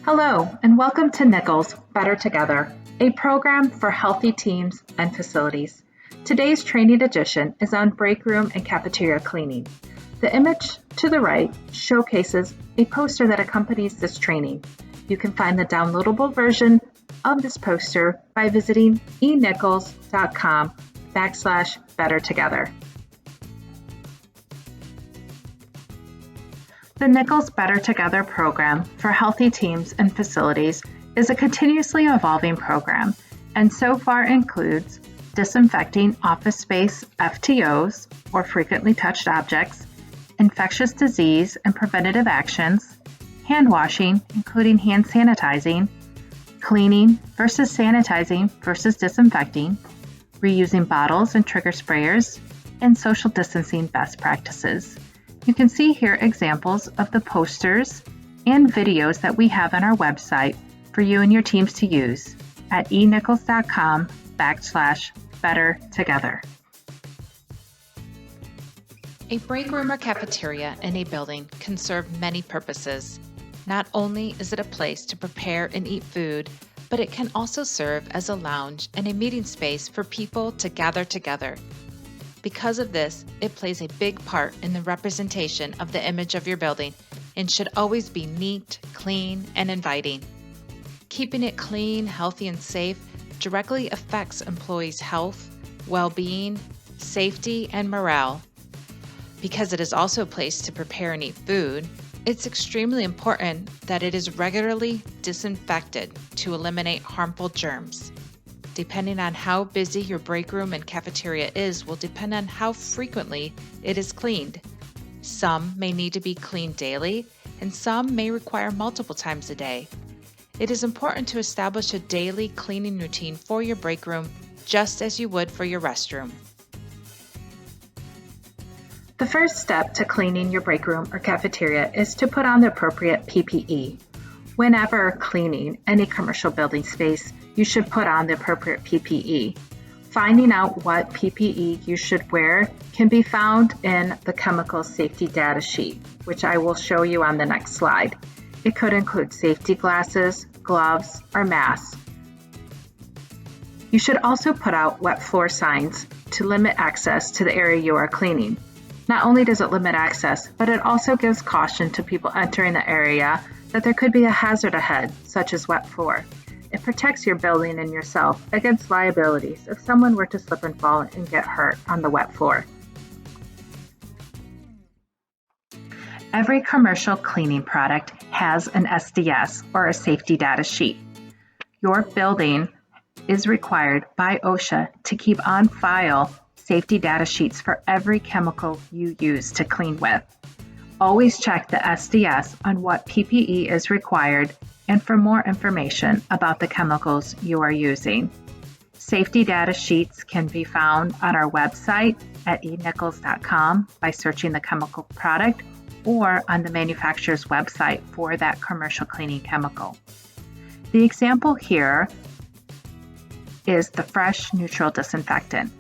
Hello, and welcome to Nichols Better Together, a program for healthy teams and facilities. Today's training edition is on breakroom and cafeteria cleaning. The image to the right showcases a poster that accompanies this training. You can find the downloadable version of this poster by visiting enichols.com/bettertogether. The Nichols Better Together program for healthy teams and facilities is a continuously evolving program and so far includes disinfecting office space FTOs, or frequently touched objects, infectious disease and preventative actions, hand washing, including hand sanitizing, cleaning versus sanitizing versus disinfecting, reusing bottles and trigger sprayers, and social distancing best practices. You can see here examples of the posters and videos that we have on our website for you and your teams to use at enichols.com/bettertogether. A break room or cafeteria in a building can serve many purposes. Not only is it a place to prepare and eat food, but it can also serve as a lounge and a meeting space for people to gather together. Because of this, it plays a big part in the representation of the image of your building and should always be neat, clean, and inviting. Keeping it clean, healthy, and safe directly affects employees' health, well-being, safety, and morale. Because it is also a place to prepare and eat food, it's extremely important that it is regularly disinfected to eliminate harmful germs. Depending on how busy your break room and cafeteria is will depend on how frequently it is cleaned. Some may need to be cleaned daily, and some may require multiple times a day. It is important to establish a daily cleaning routine for your break room, just as you would for your restroom. The first step to cleaning your break room or cafeteria is to put on the appropriate PPE. Whenever cleaning any commercial building space, you should put on the appropriate PPE. Finding out what PPE you should wear can be found in the chemical safety data sheet, which I will show you on the next slide. It could include safety glasses, gloves, or masks. You should also put out wet floor signs to limit access to the area you are cleaning. Not only does it limit access, but it also gives caution to people entering the area that there could be a hazard ahead, such as wet floor. It protects your building and yourself against liabilities if someone were to slip and fall and get hurt on the wet floor. Every commercial cleaning product has an SDS, or a safety data sheet. Your building is required by OSHA to keep on file safety data sheets for every chemical you use to clean with. Always check the SDS on what PPE is required and for more information about the chemicals you are using. Safety data sheets can be found on our website at enichols.com by searching the chemical product or on the manufacturer's website for that commercial cleaning chemical. The example here is the fresh neutral disinfectant.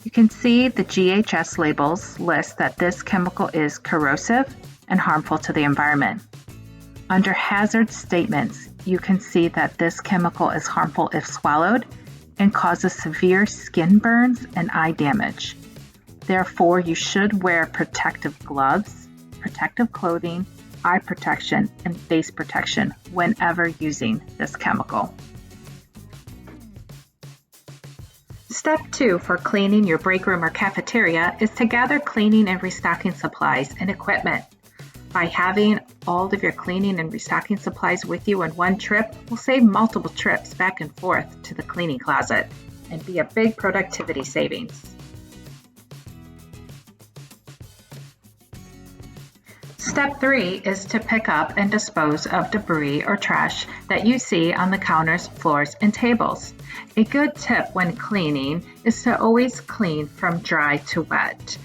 You can see the GHS labels list that this chemical is corrosive and harmful to the environment. Under hazard statements, you can see that this chemical is harmful if swallowed and causes severe skin burns and eye damage. Therefore, you should wear protective gloves, protective clothing, eye protection, and face protection whenever using this chemical. Step 2 for cleaning your break room or cafeteria is to gather cleaning and restocking supplies and equipment. By having all of your cleaning and restocking supplies with you in one trip will save multiple trips back and forth to the cleaning closet and be a big productivity savings. Step 3 is to pick up and dispose of debris or trash that you see on the counters, floors, and tables. A good tip when cleaning is to always clean from dry to wet.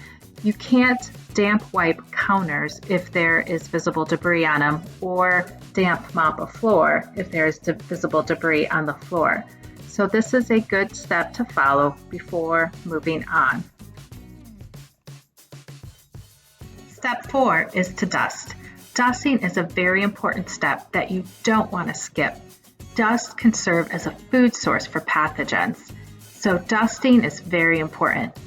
You can't damp wipe counters if there is visible debris on them, or damp mop a floor if there is visible debris on the floor. So this is a good step to follow before moving on. Step 4 is to dust. Dusting is a very important step that you don't want to skip. Dust can serve as a food source for pathogens, so dusting is very important.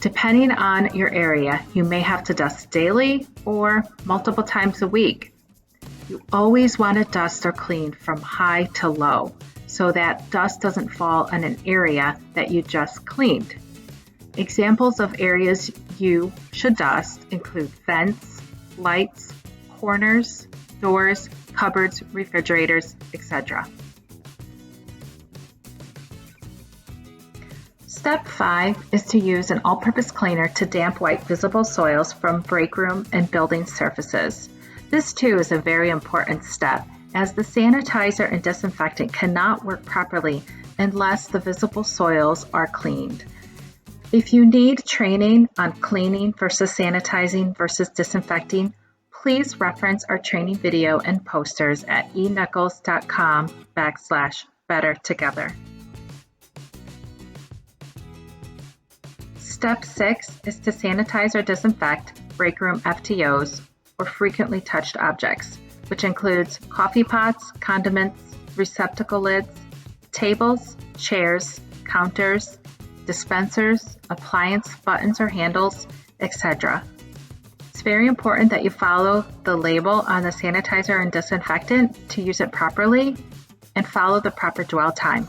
Depending on your area, you may have to dust daily or multiple times a week. You always want to dust or clean from high to low so that dust doesn't fall on an area that you just cleaned. Examples of areas you should dust include vents, lights, corners, doors, cupboards, refrigerators, etc. Step 5 is to use an all-purpose cleaner to damp wipe visible soils from breakroom and building surfaces. This too is a very important step, as the sanitizer and disinfectant cannot work properly unless the visible soils are cleaned. If you need training on cleaning versus sanitizing versus disinfecting, please reference our training video and posters at enichols.com/bettertogether. Step 6 is to sanitize or disinfect breakroom FTOs, or frequently touched objects, which includes coffee pots, condiments, receptacle lids, tables, chairs, counters, dispensers, appliance buttons or handles, etc. It's very important that you follow the label on the sanitizer and disinfectant to use it properly and follow the proper dwell time.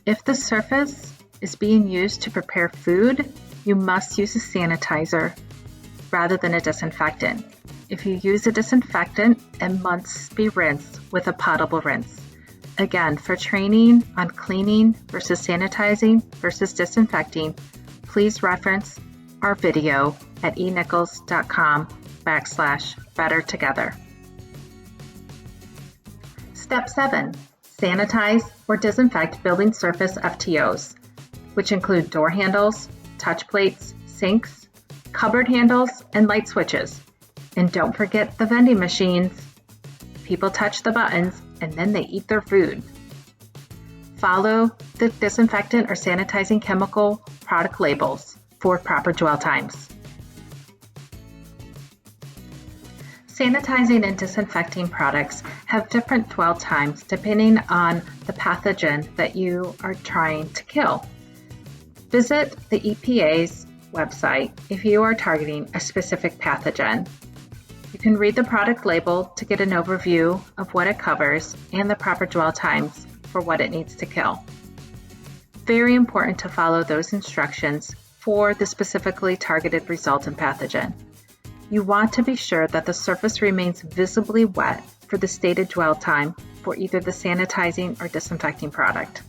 If the surface is being used to prepare food, you must use a sanitizer rather than a disinfectant. If you use a disinfectant, it must be rinsed with a potable rinse. Again, for training on cleaning versus sanitizing versus disinfecting, please reference our video at enichols.com/bettertogether. Step 7, sanitize or disinfect building surface FTOs, which include door handles, touch plates, sinks, cupboard handles, and light switches. And don't forget the vending machines. People touch the buttons and then they eat their food. Follow the disinfectant or sanitizing chemical product labels for proper dwell times. Sanitizing and disinfecting products have different dwell times depending on the pathogen that you are trying to kill. Visit the EPA's website if you are targeting a specific pathogen. You can read the product label to get an overview of what it covers and the proper dwell times for what it needs to kill. Very important to follow those instructions for the specifically targeted resultant pathogen. You want to be sure that the surface remains visibly wet for the stated dwell time for either the sanitizing or disinfecting product.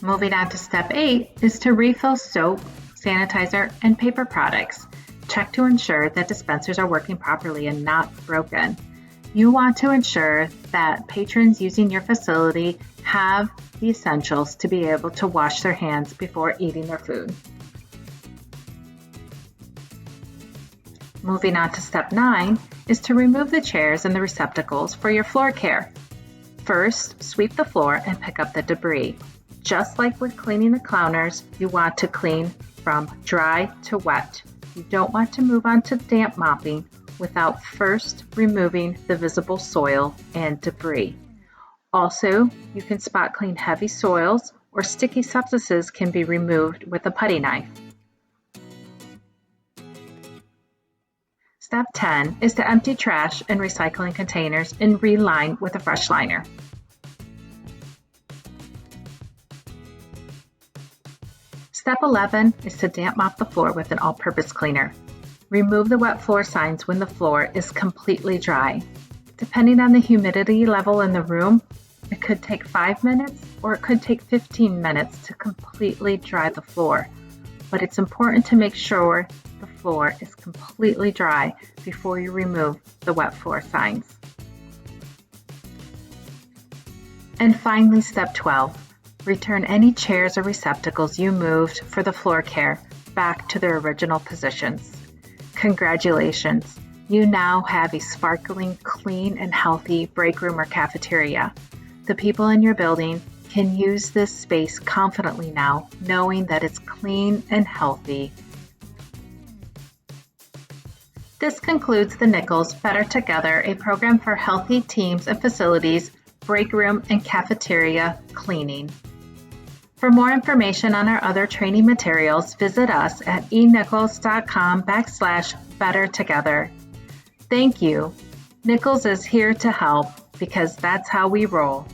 Moving on to step 8 is to refill soap, sanitizer, and paper products. Check to ensure that dispensers are working properly and not broken. You want to ensure that patrons using your facility have the essentials to be able to wash their hands before eating their food. Moving on to step 9 is to remove the chairs and the receptacles for your floor care. First, sweep the floor and pick up the debris. Just like with cleaning the counters, you want to clean from dry to wet. You don't want to move on to damp mopping without first removing the visible soil and debris. Also, you can spot clean heavy soils or sticky substances can be removed with a putty knife. Step 10 is to empty trash and recycling containers and reline with a fresh liner. Step 11 is to damp mop the floor with an all-purpose cleaner. Remove the wet floor signs when the floor is completely dry. Depending on the humidity level in the room, it could take 5 minutes or it could take 15 minutes to completely dry the floor. But it's important to make sure the floor is completely dry before you remove the wet floor signs. And finally, step 12. Return any chairs or receptacles you moved for the floor care back to their original positions. Congratulations! You now have a sparkling, clean, and healthy break room or cafeteria. The people in your building can use this space confidently now, knowing that it's clean and healthy. This concludes the Nichols Better Together, a program for healthy teams and facilities, break room and cafeteria cleaning. For more information on our other training materials, visit us at enichols.com/bettertogether. Thank you. Nichols is here to help because that's how we roll.